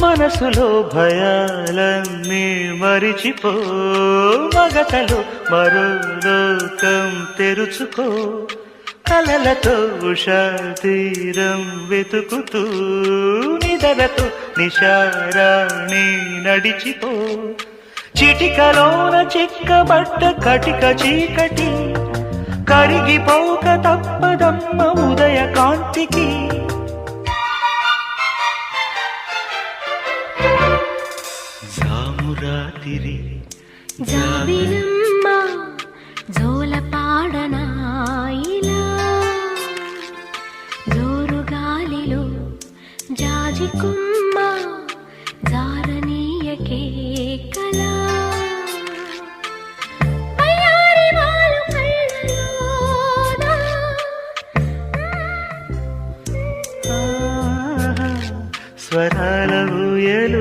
మనసులో భయాలన్నీ మరిచిపో, మగతలో మరో లోకం తెరుచుకో, కలలతో ఉషా తీరం వెతుకుతూ నిదలతో నిశారాణి నడిచిపో. చిటికలోన చిక్కబట్ట కటిక చీకటి కరిగిపోక తప్పదమ్మ ఉదయ కాంతికి. జామురాతిరి జాబిలమ్మ జోలపాడనా ఇలా, జోరు గాలిలో జాజికుమ్మ జారనీయకే కలా. అయ్యారి వాలు కళ్ళలోన స్వరాల ఊయలు